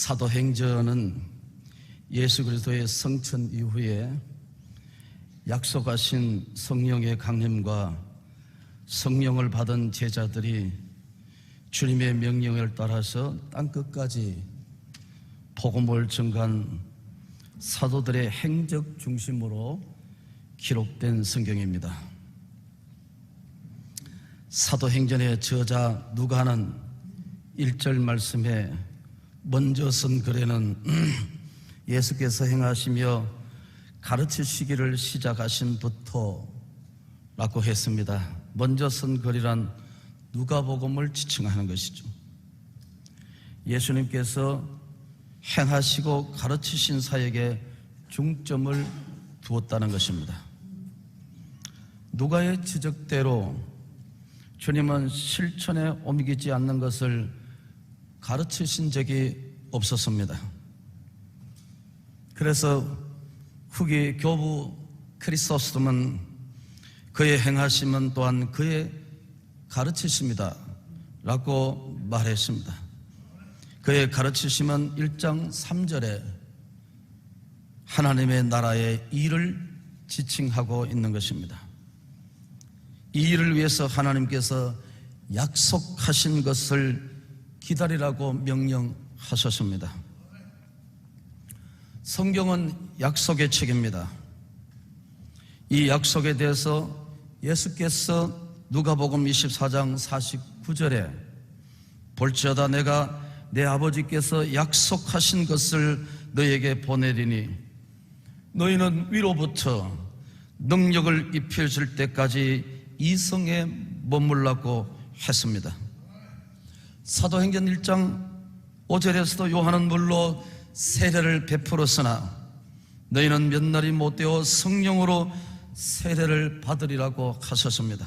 사도행전은 예수 그리스도의 성천 이후에 약속하신 성령의 강림과 성령을 받은 제자들이 주님의 명령을 따라서 땅끝까지 복음을 전가한 사도들의 행적 중심으로 기록된 성경입니다. 사도행전의 저자 누가는 1절 말씀에 먼저 쓴 글에는 예수께서 행하시며 가르치시기를 시작하신부터 라고 했습니다. 먼저 쓴 글이란 누가복음을 지칭하는 것이죠. 예수님께서 행하시고 가르치신 사역에 중점을 두었다는 것입니다. 누가의 지적대로 주님은 실천에 옮기지 않는 것을 가르치신 적이 없었습니다. 그래서 후기 교부 크리소스톰은 그의 행하심은 또한 그의 가르치심이다 라고 말했습니다. 그의 가르치심은 1장 3절에 하나님의 나라의 일을 지칭하고 있는 것입니다. 이 일을 위해서 하나님께서 약속하신 것을 기다리라고 명령하셨습니다. 성경은 약속의 책입니다. 이 약속에 대해서 예수께서 누가복음 24장 49절에 볼지어다 내가 내 아버지께서 약속하신 것을 너에게 보내리니 너희는 위로부터 능력을 입혀질 때까지 이 성에 머물라고 했습니다. 사도행전 1장 5절에서도 요한은 물로 세례를 베풀었으나 너희는 몇 날이 못되어 성령으로 세례를 받으리라고 하셨습니다.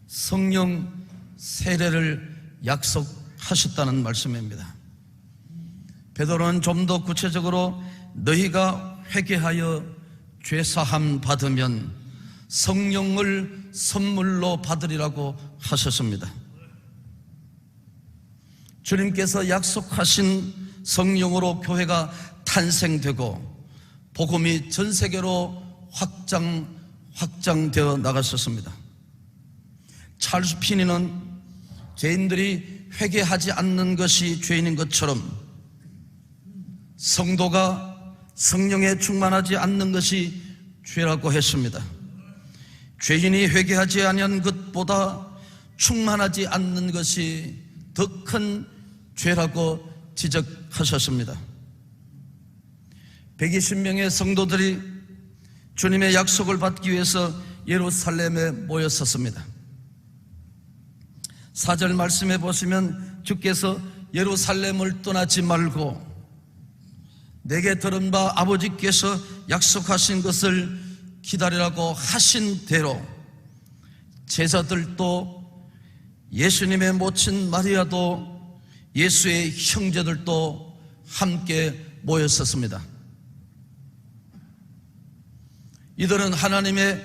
성령 세례를 약속하셨다는 말씀입니다. 베드로는 좀 더 구체적으로 너희가 회개하여 죄사함 받으면 성령을 선물로 받으리라고 하셨습니다. 주님께서 약속하신 성령으로 교회가 탄생되고 복음이 전 세계로 확장되어 나갔었습니다. 찰스 피니는 죄인들이 회개하지 않는 것이 죄인인 것처럼 성도가 성령에 충만하지 않는 것이 죄라고 했습니다. 죄인이 회개하지 아니한 것보다 충만하지 않는 것이 더 큰 죄라고 지적하셨습니다. 120명의 성도들이 주님의 약속을 받기 위해서 예루살렘에 모였었습니다. 4절 말씀해 보시면 주께서 예루살렘을 떠나지 말고 내게 들은 바 아버지께서 약속하신 것을 기다리라고 하신 대로 제자들도 예수님의 모친 마리아도 예수의 형제들도 함께 모였었습니다. 이들은 하나님의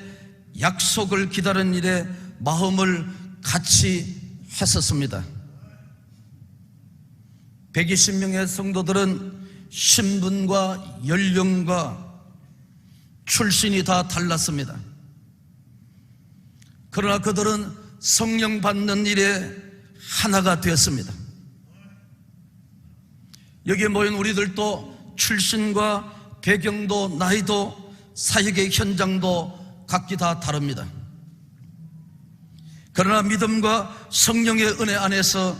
약속을 기다리는 일에 마음을 같이 했었습니다. 120명의 성도들은 신분과 연령과 출신이 다 달랐습니다. 그러나 그들은 성령 받는 일에 하나가 되었습니다. 여기에 모인 우리들도 출신과 배경도 나이도 사역의 현장도 각기 다 다릅니다. 그러나 믿음과 성령의 은혜 안에서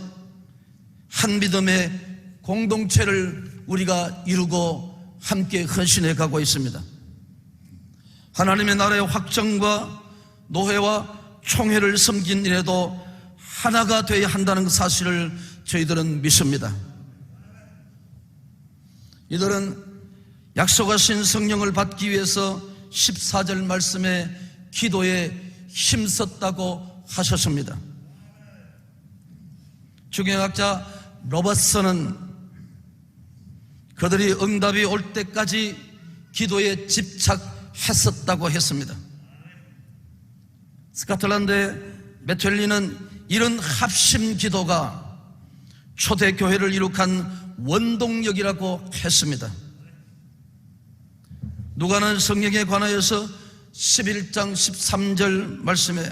한 믿음의 공동체를 우리가 이루고 함께 헌신해 가고 있습니다. 하나님의 나라의 확정과 노회와 총회를 섬긴 일에도 하나가 되어야 한다는 사실을 저희들은 믿습니다. 이들은 약속하신 성령을 받기 위해서 14절 말씀에 기도에 힘썼다고 하셨습니다. 주경학자 로버슨은 그들이 응답이 올 때까지 기도에 집착했었다고 했습니다. 스코틀랜드의 메텔리는 이런 합심 기도가 초대교회를 이룩한 원동력이라고 했습니다. 누가는 성령에 관하여서 11장 13절 말씀에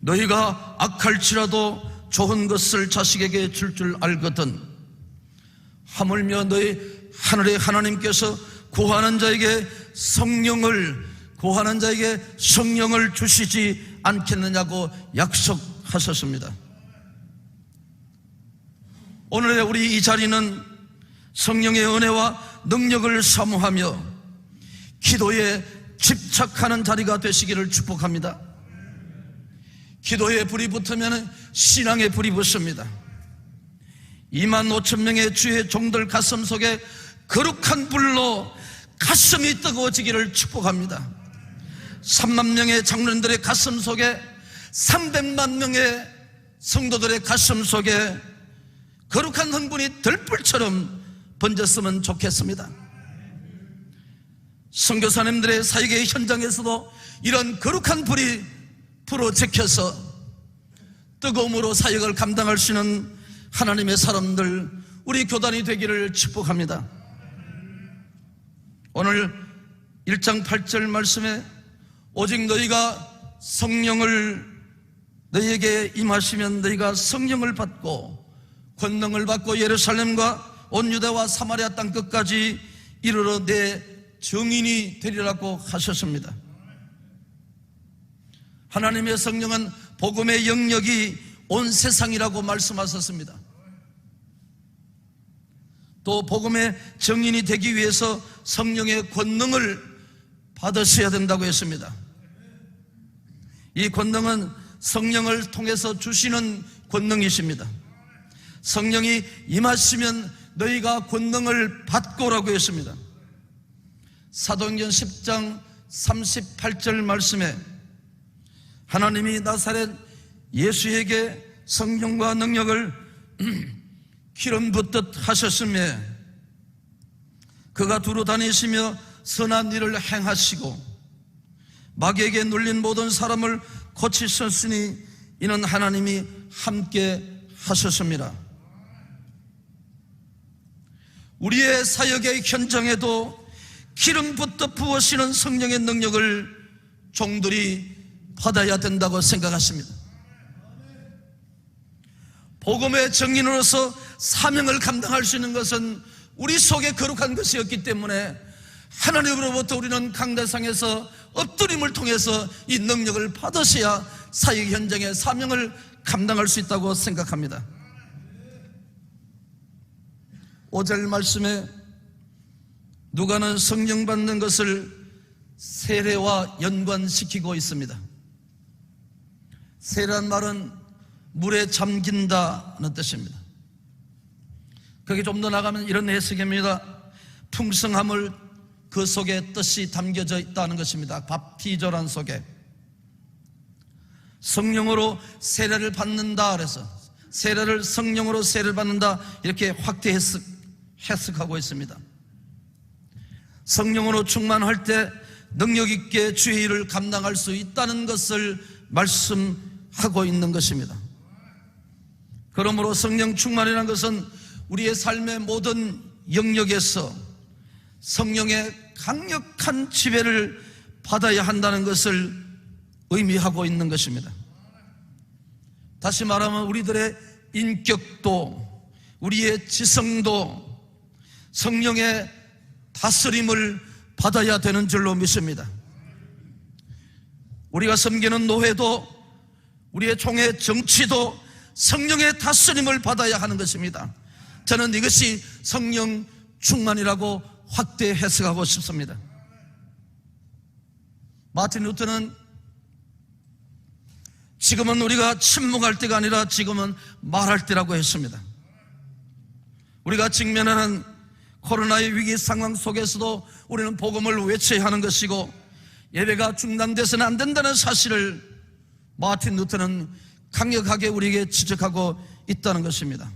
너희가 악할지라도 좋은 것을 자식에게 줄 알거든 하물며 너희 하늘의 하나님께서 구하는 자에게 성령을 주시지 않겠느냐고 약속하셨습니다. 오늘의 우리 이 자리는 성령의 은혜와 능력을 사모하며 기도에 집착하는 자리가 되시기를 축복합니다. 기도에 불이 붙으면 신앙에 불이 붙습니다. 25,000명의 주의 종들 가슴 속에 거룩한 불로 가슴이 뜨거워지기를 축복합니다. 3만 명의 장로님들의 가슴 속에 300만 명의 성도들의 가슴 속에 거룩한 흥분이 들불처럼 번졌으면 좋겠습니다. 선교사님들의 사역의 현장에서도 이런 거룩한 불이 불어제켜서 뜨거움으로 사역을 감당할 수 있는 하나님의 사람들, 우리 교단이 되기를 축복합니다. 오늘 1장 8절 말씀에 오직 너희가 성령을 너희에게 임하시면 너희가 성령을 받고 권능을 받고 예루살렘과 온 유대와 사마리아 땅 끝까지 이르러 내 증인이 되리라고 하셨습니다. 하나님의 성령은 복음의 영역이 온 세상이라고 말씀하셨습니다. 또 복음의 증인이 되기 위해서 성령의 권능을 받으셔야 된다고 했습니다. 이 권능은 성령을 통해서 주시는 권능이십니다. 성령이 임하시면 너희가 권능을 받고라고 했습니다. 사도행전 10장 38절 말씀에 하나님이 나사렛 예수에게 성령과 능력을 기름 붓듯 하셨으며 그가 두루 다니시며 선한 일을 행하시고 마귀에게 눌린 모든 사람을 고치셨으니 이는 하나님이 함께 하셨습니다. 우리의 사역의 현장에도 기름 붓듯 부으시는 성령의 능력을 종들이 받아야 된다고 생각하십니다. 복음의 증인으로서 사명을 감당할 수 있는 것은 우리 속에 거룩한 것이었기 때문에 하나님으로부터 우리는 강대상에서 엎드림을 통해서 이 능력을 받으셔야 사역 현장의 사명을 감당할 수 있다고 생각합니다. 5절 말씀에 누가는 성령 받는 것을 세례와 연관시키고 있습니다. 세례란 말은 물에 잠긴다는 뜻입니다. 거기 좀 더 나가면 이런 해석입니다. 풍성함을 그 속에 뜻이 담겨져 있다는 것입니다. 밥티저란 속에 성령으로 세례를 받는다 그래서 세례를 성령으로 세례를 받는다 이렇게 확대 해석하고 있습니다. 성령으로 충만할 때 능력 있게 주의 일을 감당할 수 있다는 것을 말씀하고 있는 것입니다. 그러므로 성령 충만이라는 것은 우리의 삶의 모든 영역에서 성령의 강력한 지배를 받아야 한다는 것을 의미하고 있는 것입니다. 다시 말하면 우리들의 인격도 우리의 지성도 성령의 다스림을 받아야 되는 줄로 믿습니다. 우리가 섬기는 노회도 우리의 총회 정치도 성령의 다스림을 받아야 하는 것입니다. 저는 이것이 성령 충만이라고 확대 해석하고 싶습니다. 마틴 루터는 지금은 우리가 침묵할 때가 아니라 지금은 말할 때라고 했습니다. 우리가 직면하는 코로나의 위기 상황 속에서도 우리는 복음을 외쳐야 하는 것이고 예배가 중단돼서는 안 된다는 사실을 마틴 루터는 강력하게 우리에게 지적하고 있다는 것입니다.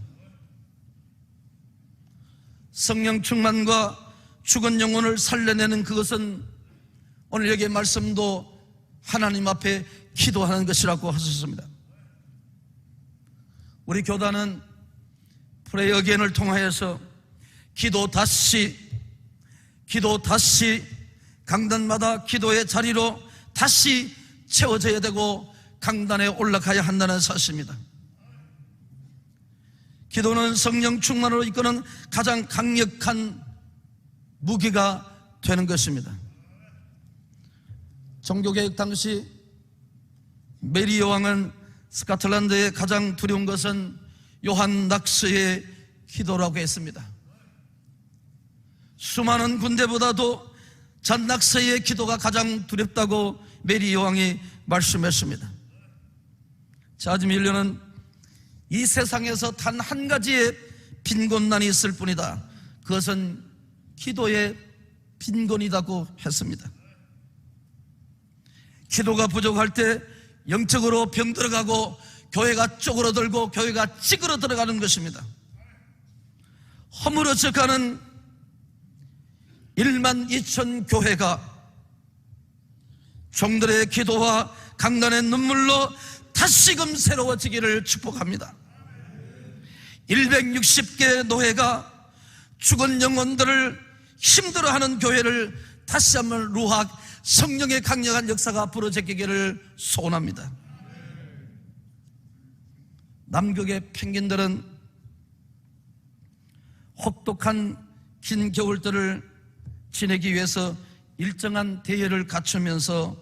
성령 충만과 죽은 영혼을 살려내는 그것은 오늘 여기의 말씀도 하나님 앞에 기도하는 것이라고 하셨습니다. 우리 교단은 프레이 어게인을 통하여서 기도 다시 강단마다 기도의 자리로 다시 채워져야 되고 강단에 올라가야 한다는 사실입니다. 기도는 성령 충만으로 이끄는 가장 강력한 무기가 되는 것입니다. 종교개혁 당시 메리 여왕은 스코틀랜드의 가장 두려운 것은 요한 낙서의 기도라고 했습니다. 수많은 군대보다도 잔 낙서의 기도가 가장 두렵다고 메리 여왕이 말씀했습니다. 자지밀려는 이 세상에서 단 한 가지의 빈곤난이 있을 뿐이다. 그것은 기도의 빈곤이라고 했습니다. 기도가 부족할 때 영적으로 병들어가고 교회가 쪼그러들고 교회가 찌그러들어가는 것입니다. 허물어져가는 1만 2천 교회가 종들의 기도와 강단의 눈물로 다시금 새로워지기를 축복합니다. 160개 노회가 죽은 영혼들을 힘들어하는 교회를 다시 한번 루학 성령의 강력한 역사가 부러지기를 소원합니다. 남극의 펭귄들은 혹독한 긴 겨울들을 지내기 위해서 일정한 대열을 갖추면서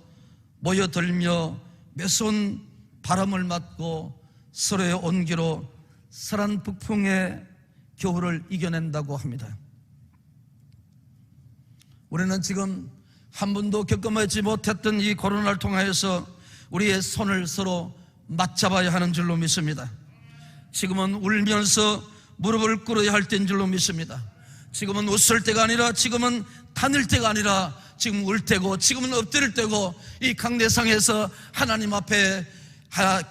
모여들며 매서운 바람을 맞고 서로의 온기로 설한 북풍의 겨울을 이겨낸다고 합니다. 우리는 지금 한 번도 겪어보지 못했던 이 코로나를 통하여서 우리의 손을 서로 맞잡아야 하는 줄로 믿습니다. 지금은 울면서 무릎을 꿇어야 할 때인 줄로 믿습니다. 지금은 웃을 때가 아니라, 지금은 다닐 때가 아니라 지금 울 때고, 지금은 엎드릴 때고, 이 강대상에서 하나님 앞에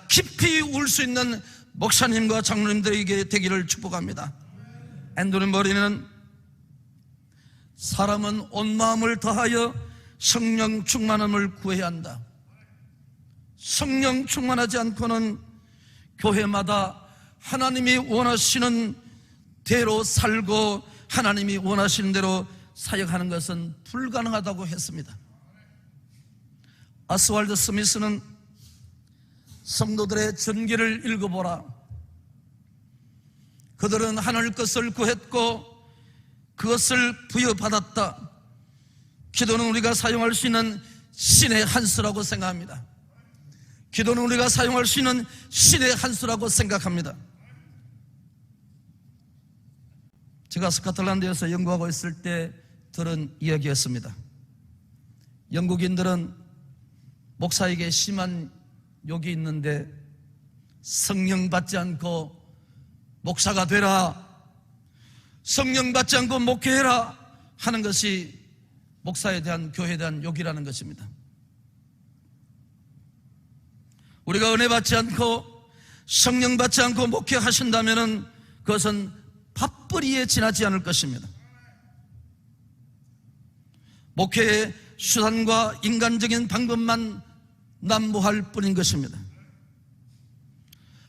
깊이 울 수 있는 목사님과 장로님들에게 되기를 축복합니다. 앤드류 머리는 사람은 온 마음을 다하여 성령 충만함을 구해야 한다. 성령 충만하지 않고는 교회마다 하나님이 원하시는 대로 살고 하나님이 원하시는 대로 사역하는 것은 불가능하다고 했습니다. 아스왈드 스미스는 성도들의 전기를 읽어보라. 그들은 하늘 것을 구했고 그것을 부여받았다. 기도는 우리가 사용할 수 있는 신의 한 수라고 생각합니다. 기도는 우리가 사용할 수 있는 신의 한 수라고 생각합니다. 제가 스코틀랜드에서 연구하고 있을 때 들은 이야기였습니다. 영국인들은 목사에게 심한 욕이 있는데 성령 받지 않고 목사가 되라, 성령 받지 않고 목회해라 하는 것이 목사에 대한, 교회에 대한 욕이라는 것입니다. 우리가 은혜 받지 않고 성령 받지 않고 목회하신다면 그것은 밥벌이에 지나지 않을 것입니다. 목회의 수단과 인간적인 방법만 난무할 뿐인 것입니다.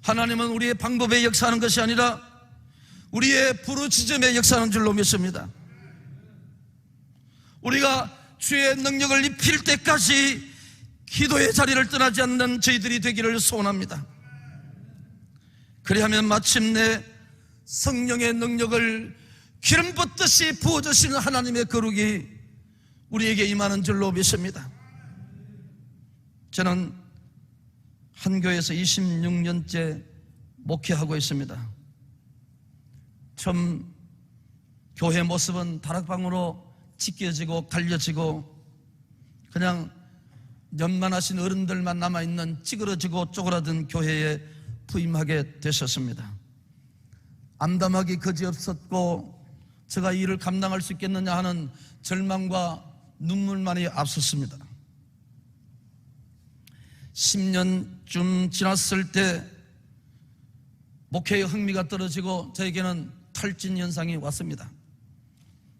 하나님은 우리의 방법에 역사하는 것이 아니라 우리의 부르짖음에 역사하는 줄로 믿습니다. 우리가 주의 능력을 입힐 때까지 기도의 자리를 떠나지 않는 저희들이 되기를 소원합니다. 그리하면 마침내 성령의 능력을 기름 붓듯이 부어주시는 하나님의 거룩이 우리에게 임하는 줄로 믿습니다. 저는 한 교회에서 26년째 목회하고 있습니다. 처음 교회 모습은 다락방으로 찢겨지고 갈려지고 그냥 연만하신 어른들만 남아있는 찌그러지고 쪼그라든 교회에 부임하게 되셨습니다. 암담하기 그지없었고 제가 이 일을 감당할 수 있겠느냐 하는 절망과 눈물만이 앞섰습니다. 10년쯤 지났을 때 목회의 흥미가 떨어지고 저에게는 탈진 현상이 왔습니다.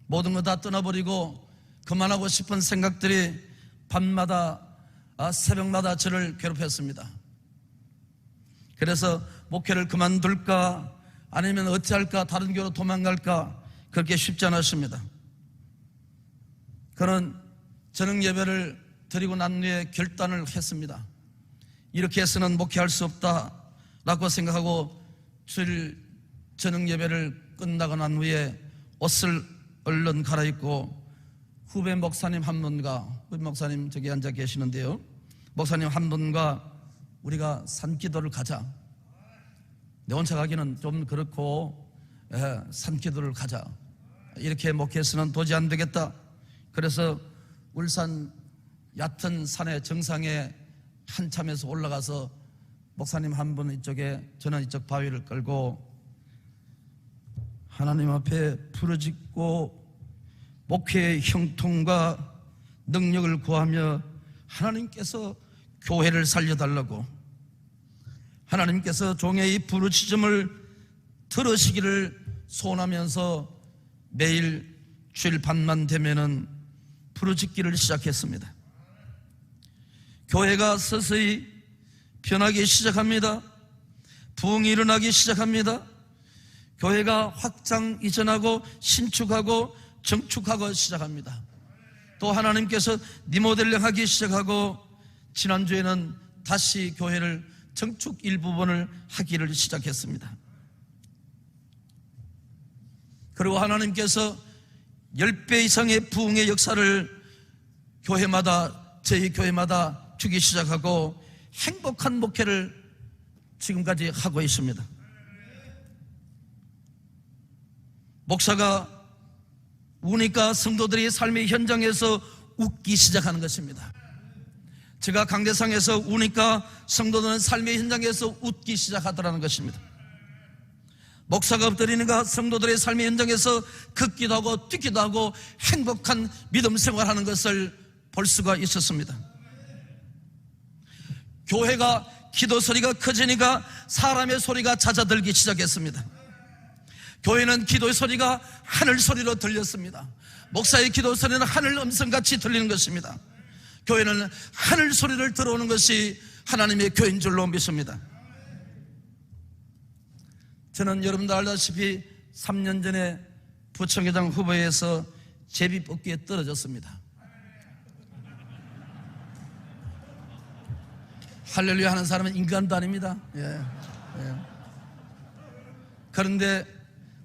모든 거 다 떠나버리고 그만하고 싶은 생각들이 밤마다 새벽마다 저를 괴롭혔습니다. 그래서 목회를 그만둘까 아니면 어찌할까, 다른 교회로 도망갈까, 그렇게 쉽지 않았습니다. 그는 저녁 예배를 드리고 난 후에 결단을 했습니다. 이렇게 해서는 목회할 수 없다라고 생각하고 주일 저녁 예배를 끝나고 난 후에 옷을 얼른 갈아입고 후배 목사님 한 분과, 후배 목사님 저기 앉아 계시는데요, 목사님 한 분과 우리가 산기도를 가자. 내 혼자 가기는 좀 그렇고 산기도를 가자. 이렇게 목회해서는 도저히 안 되겠다. 그래서 울산 얕은 산의 정상에 한참에서 올라가서 목사님 한 분 이쪽에, 저는 이쪽 바위를 끌고 하나님 앞에 부르짖고 목회의 형통과 능력을 구하며 하나님께서 교회를 살려달라고, 하나님께서 종의 이 부르짖음을 들으시기를 소원하면서 매일 주일 밤만 되면은 부르짖기를 시작했습니다. 교회가 서서히 변하기 시작합니다. 부흥이 일어나기 시작합니다. 교회가 확장 이전하고 신축하고 정축하고 시작합니다. 또 하나님께서 리모델링하기 시작하고 지난주에는 다시 교회를 정축 일부분을 하기를 시작했습니다. 그리고 하나님께서 10배 이상의 부흥의 역사를 교회마다, 저희 교회마다 주기 시작하고 행복한 목회를 지금까지 하고 있습니다. 목사가 우니까 성도들이 삶의 현장에서 웃기 시작하는 것입니다. 제가 강대상에서 우니까 성도들은 삶의 현장에서 웃기 시작하더라는 것입니다. 목사가 엎드리니까 성도들의 삶의 현장에서 걷기도 하고 뛰기도 하고 행복한 믿음 생활하는 것을 볼 수가 있었습니다. 교회가 기도 소리가 커지니까 사람의 소리가 잦아들기 시작했습니다. 교회는 기도의 소리가 하늘 소리로 들렸습니다. 목사의 기도 소리는 하늘 음성같이 들리는 것입니다. 교회는 하늘 소리를 들어오는 것이 하나님의 교회인 줄로 믿습니다. 저는 여러분도 알다시피 3년 전에 부총회장 후보에서 제비뽑기에 떨어졌습니다. 할렐루야 하는 사람은 인간도 아닙니다. 예. 그런데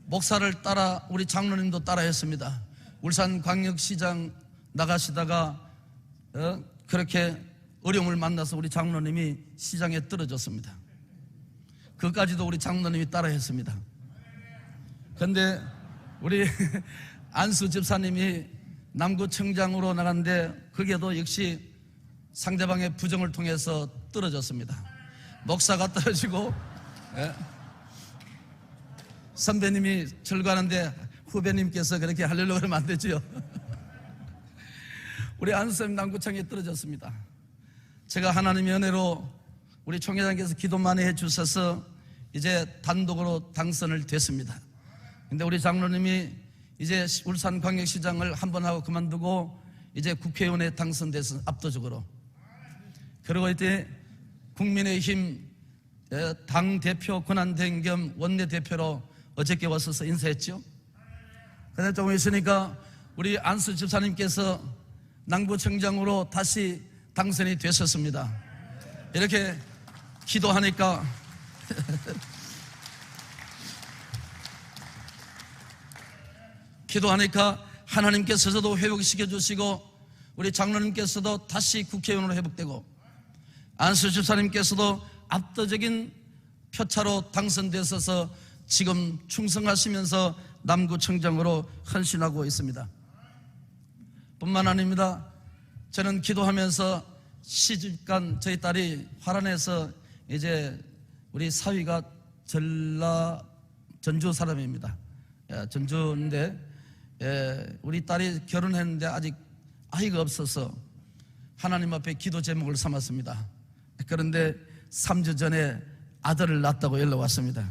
목사를 따라 우리 장로님도 따라 했습니다. 울산광역시장 나가시다가 그렇게 어려움을 만나서 우리 장로님이 시장에 떨어졌습니다. 그까지도 우리 장로님이 따라 했습니다. 그런데 우리 안수 집사님이 남구청장으로 나갔는데 거기에도 역시 상대방의 부정을 통해서 떨어졌습니다. 목사가 떨어지고 선배님이 절거하는데 후배님께서 그렇게 하려고 그러면 안 되죠. 우리 안수님 남구청에 떨어졌습니다. 제가 하나님의 은혜로 우리 총회장께서 기도 많이 해주셔서 이제 단독으로 당선을 됐습니다. 근데 우리 장로님이 이제 울산광역시장을 한 번 하고 그만두고 이제 국회의원에 당선돼서 압도적으로, 그리고 이때 국민의힘 당대표 권한대행 겸 원내대표로 어저께 왔어서 인사했죠. 그런데 조금 있으니까 우리 안수 집사님께서 남구청장으로 다시 당선이 되셨습니다. 이렇게 기도하니까 기도하니까 하나님께서도 회복시켜 주시고 우리 장로님께서도 다시 국회의원으로 회복되고 안수 집사님께서도 압도적인 표차로 당선되셔서 지금 충성하시면서 남구청장으로 헌신하고 있습니다. 뿐만 아닙니다. 저는 기도하면서 시집간 저희 딸이 화란에서 이제 우리 사위가 전주 사람입니다. 전주인데 우리 딸이 결혼했는데 아직 아이가 없어서 하나님 앞에 기도 제목을 삼았습니다. 그런데 3주 전에 아들을 낳았다고 연락 왔습니다.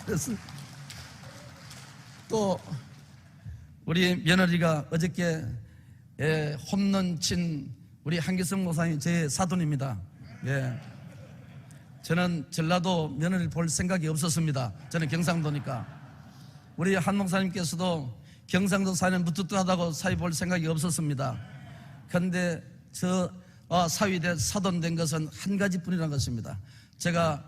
그래서 또 우리 며느리가 어저께 홈런 친 우리 한기성 목사님 제 사돈입니다. 저는 전라도 며느리를 볼 생각이 없었습니다. 저는 경상도니까. 우리 한 목사님께서도 경상도 사회는 무뚝뚝하다고 사회 볼 생각이 없었습니다. 그런데 저 사위된 사돈된 것은 한 가지뿐이라는 것입니다. 제가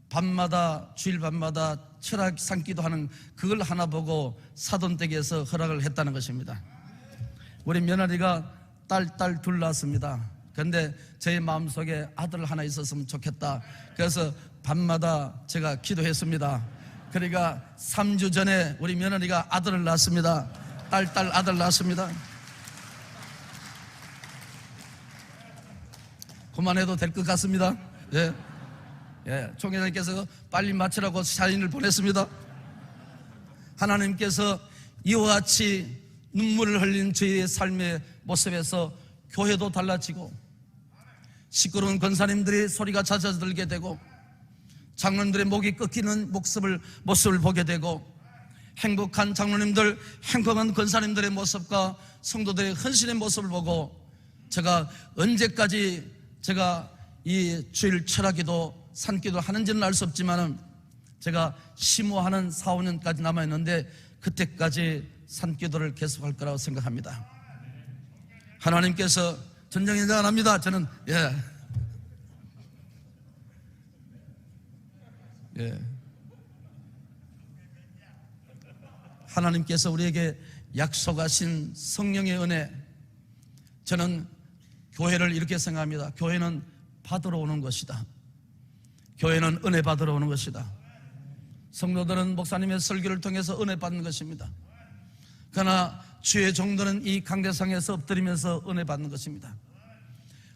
밤마다 주일 밤마다 철학 상기도 하는 그걸 하나 보고 사돈댁에서 허락을 했다는 것입니다. 우리 며느리가 딸 둘 낳았습니다. 그런데 제 마음속에 아들 하나 있었으면 좋겠다. 그래서 밤마다 제가 기도했습니다. 그러니까 3주 전에 우리 며느리가 아들을 낳았습니다. 딸 아들 낳았습니다. 그만해도 될 것 같습니다. 총회장님께서 빨리 마치라고 사인을 보냈습니다. 하나님께서 이와 같이 눈물을 흘린 저희의 삶의 모습에서 교회도 달라지고 시끄러운 권사님들의 소리가 잦아들게 되고 장로님들의 목이 꺾이는 모습을 보게 되고 행복한 장로님들, 행복한 권사님들의 모습과 성도들의 헌신의 모습을 보고 제가 언제까지 제가 이 주일 철학기도 산기도 하는지는 알 수 없지만 제가 심호하는 4, 5년까지 남아있는데 그때까지 산기도를 계속할 거라고 생각합니다. 하나님께서 전정인정합니다. 저는 하나님께서 우리에게 약속하신 성령의 은혜, 저는 교회를 이렇게 생각합니다. 교회는 받으러 오는 것이다. 교회는 은혜 받으러 오는 것이다. 성도들은 목사님의 설교를 통해서 은혜 받는 것입니다. 그러나 주의 종들은 이 강대상에서 엎드리면서 은혜 받는 것입니다.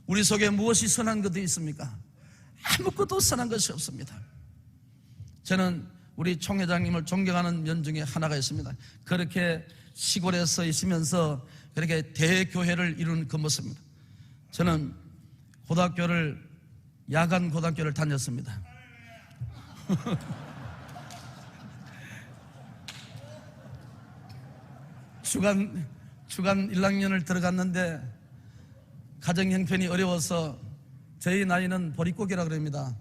우리 속에 무엇이 선한 것도 있습니까? 아무것도 선한 것이 없습니다. 저는 우리 총회장님을 존경하는 면 중에 하나가 있습니다. 그렇게 시골에서 있으면서 그렇게 대교회를 이룬 그 모습입니다. 저는 야간 고등학교를 다녔습니다. 주간 1학년을 들어갔는데 가정 형편이 어려워서 저희 나이는 보릿고개라 그럽니다.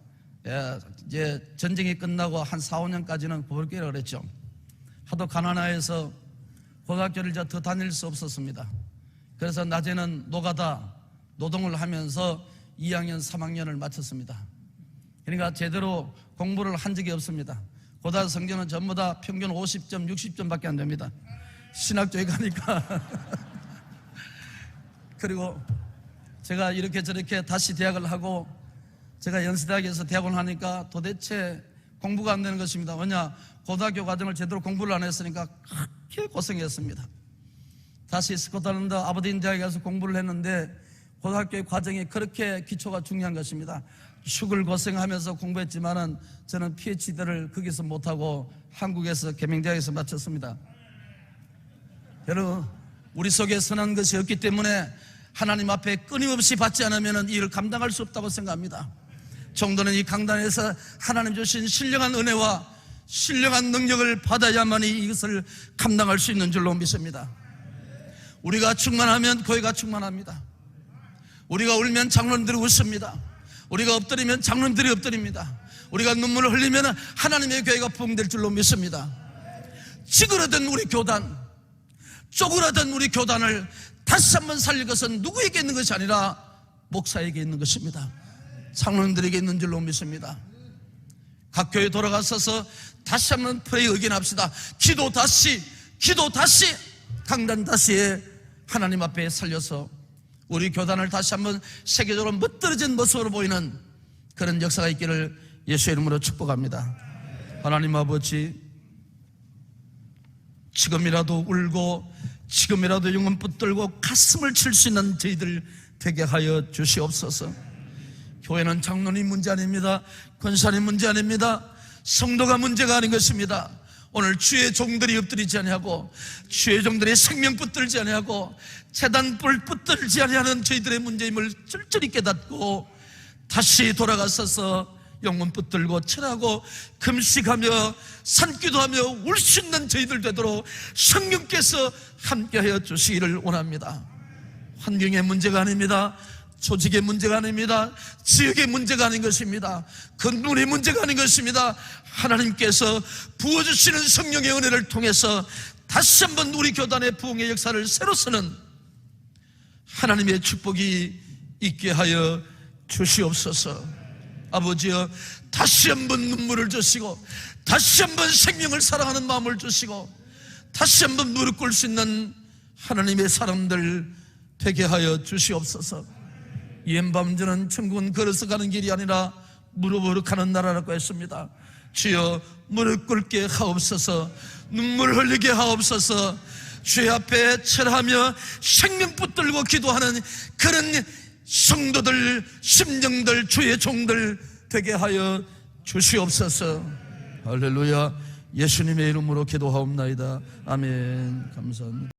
이제 전쟁이 끝나고 한 4, 5년까지는 보릿고개라 그랬죠. 하도 가난해서 고등학교를 더 다닐 수 없었습니다. 그래서 낮에는 노동을 하면서 2학년, 3학년을 마쳤습니다. 그러니까 제대로 공부를 한 적이 없습니다. 고등학교 성적은 전부 다 평균 50점, 60점밖에 안 됩니다. 신학교에 가니까. 그리고 제가 이렇게 저렇게 다시 대학을 하고 제가 연세대학에서 대학을 하니까 도대체 공부가 안 되는 것입니다. 왜냐? 고등학교 과정을 제대로 공부를 안 했으니까 그렇게 고생했습니다. 다시 스코틀랜드 아버딘 대학에 가서 공부를 했는데 고등학교의 과정이 그렇게 기초가 중요한 것입니다. 죽을 고생하면서 공부했지만은 저는 PhD를 거기서 못하고 한국에서 계명대학에서 마쳤습니다. 여러분, 우리 속에 선한 것이 없기 때문에 하나님 앞에 끊임없이 받지 않으면 이 일을 감당할 수 없다고 생각합니다. 종도는 이 강단에서 하나님 주신 신령한 은혜와 신령한 능력을 받아야만이 이것을 감당할 수 있는 줄로 믿습니다. 우리가 충만하면 교회가 충만합니다. 우리가 울면 장로님들이 웃습니다. 우리가 엎드리면 장로님들이 엎드립니다. 우리가 눈물을 흘리면 하나님의 교회가 부흥될 줄로 믿습니다. 찌그러든 우리 교단, 쪼그라든 우리 교단을 다시 한번 살릴 것은 누구에게 있는 것이 아니라 목사에게 있는 것입니다. 장로님들에게 있는 줄로 믿습니다. 각 교회 돌아가서서 다시 한번 프레이 의견합시다. 기도 다시 강단 다시에 하나님 앞에 살려서 우리 교단을 다시 한번 세계적으로 멋들어진 모습으로 보이는 그런 역사가 있기를 예수의 이름으로 축복합니다. 하나님 아버지, 지금이라도 울고 지금이라도 영혼 붙들고 가슴을 칠 수 있는 저희들 되게 하여 주시옵소서. 교회는 장로님 문제 아닙니다. 권사님 문제 아닙니다. 성도가 문제가 아닌 것입니다. 오늘 주의 종들이 엎드리지 아니하고 주의 종들의 생명 붙들지 아니하고 재단불 붙들지 아니하는 저희들의 문제임을 철저히 깨닫고 다시 돌아가서서 영혼 붙들고 철하고 금식하며 산기도하며 울 수 있는 저희들 되도록 성령께서 함께하여 주시기를 원합니다. 환경의 문제가 아닙니다. 조직의 문제가 아닙니다. 지역의 문제가 아닌 것입니다. 건물의 문제가 아닌 것입니다. 하나님께서 부어주시는 성령의 은혜를 통해서 다시 한번 우리 교단의 부흥의 역사를 새로 쓰는 하나님의 축복이 있게 하여 주시옵소서. 아버지여, 다시 한번 눈물을 주시고 다시 한번 생명을 사랑하는 마음을 주시고 다시 한번 무릎 꿇을 수 있는 하나님의 사람들 되게 하여 주시옵소서. 이엠밤주는 천국은 걸어서 가는 길이 아니라 무릎으로 가는 나라라고 했습니다. 주여, 무릎 꿇게 하옵소서. 눈물 흘리게 하옵소서. 주의 앞에 절하며 생명 붙들고 기도하는 그런 성도들, 심령들, 주의 종들 되게 하여 주시옵소서. 할렐루야. 예수님의 이름으로 기도하옵나이다. 아멘. 감사합니다.